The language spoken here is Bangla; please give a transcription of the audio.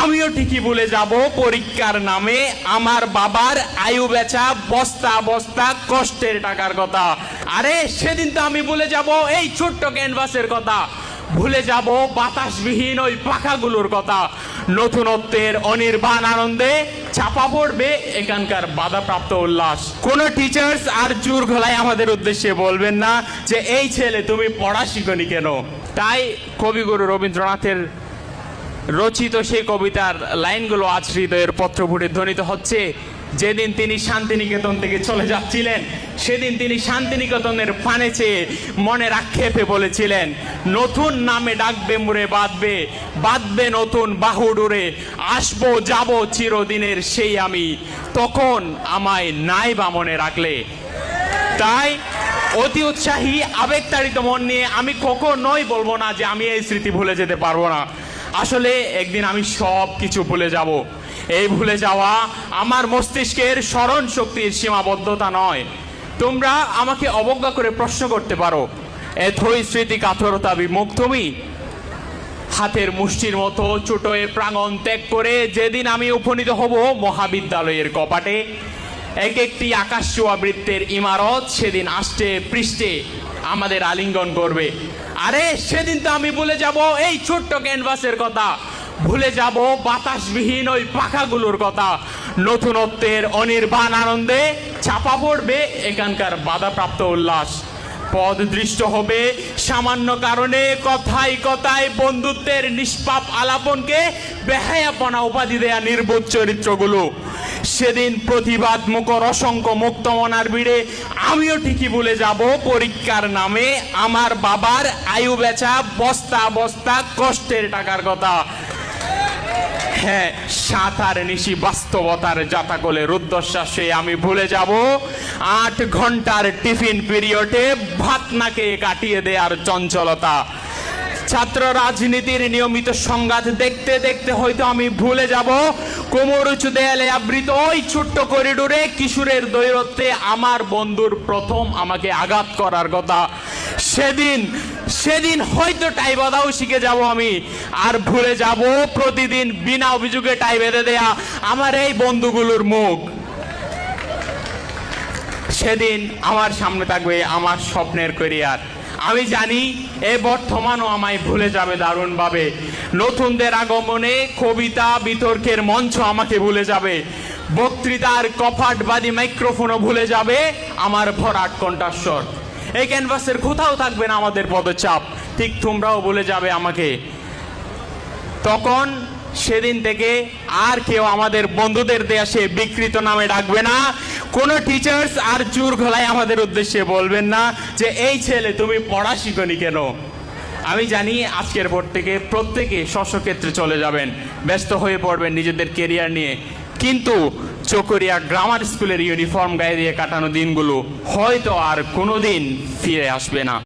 আমিও ঠিকই ভুলে যাব পরীক্ষার নামে আমার বাবার আয়ু বেচা বস্তা বস্তা কষ্টের টাকার কথা। আরে সেদিন তো আমি ভুলে যাব এই ছোট্ট ক্যানভাসের কথা, ভুলে যাব বাতাসবিহীন ওই পাখাগুলোর কথা। নতুনত্বের অনির্বাণ আনন্দে চাপা পড়বে এখানকার বাধাপ্রাপ্ত উল্লাস। কোন টিচার্স আর জোর গলায় আমাদের উদ্দেশ্যে বলবেন না যে এই ছেলে তুমি পড়া শিখনি কেন। তাই কবিগুরু রবীন্দ্রনাথের রচিত সেই কবিতার লাইনগুলো আজ হৃদয়ের পত্রপুটে ধ্বনিত হচ্ছে। যেদিন তিনি শান্তিনিকেতন থেকে চলে যাচ্ছিলেন সেদিন তিনি শান্তিনিকেতনের পানে চেয়ে মনের আক্ষেপে বলেছিলেন, নতুন নামে ডাকবে মুড়ে বাঁধবে বাঁধবে নতুন বাহু ডুরে, আসবো যাব চিরদিনের সেই আমি, তখন আমায় নাই বা মনে রাখলে। তাই অতি উৎসাহী আবেগতাড়িত মন নিয়ে আমি কখনোই বলবো না যে আমি এই স্মৃতি ভুলে যেতে পারবো না। আসলে একদিন আমি সব কিছু ভুলে যাব। এই ভুলে যাওয়া আমার মস্তিষ্কের স্মরণ শক্তির সীমাবদ্ধতা নয়। তোমরা আমাকে অবজ্ঞা করে প্রশ্ন করতে পারো, এতই স্মৃতি কাতরতা বিমুখ তুমি? হাতের মুষ্টির মতো ছোট এ প্রাঙ্গণ ত্যাগ করে যেদিন আমি উপনীত হব মহাবিদ্যালয়ের কপাটে, এক একটি আকাশ ছোঁয়া বৃত্তের ইমারত সেদিন আষ্টে পৃষ্ঠে আমাদের আলিঙ্গন করবে। আরে সেদিন তো আমি ভুলে যাব এই ছোট্ট ক্যানভাসের কথা, ভুলে যাব বাতাসবিহীন ওই পাখাগুলোর কথা। নতুনত্বের অনির্বাণ আনন্দে চাপা পড়বে এখানকার বাধাপ্রাপ্ত উল্লাস। পদ দৃষ্ট হবে সামান্য কারণে কথায় কথায় বন্ধুত্বের নিষ্পাপ আলাপনকে বেহায়াপনা উপাধি দেয়া নির্বোধ চরিত্রগুলো। সেদিন প্রতিবাদ মুখর অসংখ্য মুক্তমনার ভিড়ে আমিও ঠিকই ভুলে যাব পরীক্ষার নামে আমার বাবার আয়ু বেচা বস্তা বস্তা কষ্টের টাকার কথা। হ্যাঁ, সাঁতার নিশি বাস্তবতার জাতাকলে রুদ্ধশ্বাসে আমি ভুলে যাব 8 ঘন্টার টিফিন পিরিয়ডে ভাত নাকে কাটিয়ে দেয়ার চঞ্চলতা। ছাত্র রাজনীতির নিয়মিত সংঘাত দেখতে দেখতে হয়তো আমি ভুলে যাব কোমর উঁচু দেয়ালে আবৃত ওই ছোট্ট করিডোরে কিশোরের দৈরত্বে আমার বন্ধুর প্রথম আমাকে আঘাত করার কথা। সেদিন হয়তো টাই বাঁধাও শিখে যাব আমি, আর ভুলে যাব প্রতিদিন বিনা অভিযোগে টাই বেঁধে দেয়া আমার এই বন্ধুগুলোর মুখ। সেদিন আমার সামনে থাকবে আমার স্বপ্নের ক্যারিয়ার। আমি জানি এ বর্তমানও আমায় ভুলে যাবে দারুণভাবে। নতুনদের আগমনে কবিতা বিতর্কের মঞ্চ আমাকে ভুলে যাবে, বক্তৃতার কপাটবাদী মাইক্রোফোনও ভুলে যাবে আমার ভরাট কণ্ঠস্বর। এই ক্যানভাসের কোথাও থাকবে না আমাদের পদচাপ, ঠিক তোমরাও ভুলে যাবে আমাকে। তখন সেদিন থেকে আর কেউ আমাদের বন্ধুদের দেয়া সে বিকৃত নামে ডাকবে না। কোনো টিচার্স আর জোর গলায় আমাদের উদ্দেশ্যে বলবেন না যে এই ছেলে তুমি পড়া শিখনি কেন। আমি জানি আজকের পর থেকে প্রত্যেকে স্বস্বক্ষেত্রে চলে যাবেন, ব্যস্ত হয়ে পড়বেন নিজেদের কেরিয়ার নিয়ে, কিন্তু চকরিয়া গ্রামার স্কুলের ইউনিফর্ম গায়ে দিয়ে কাটানো দিনগুলো হয়তো আর কোনোদিন ফিরে আসবে না।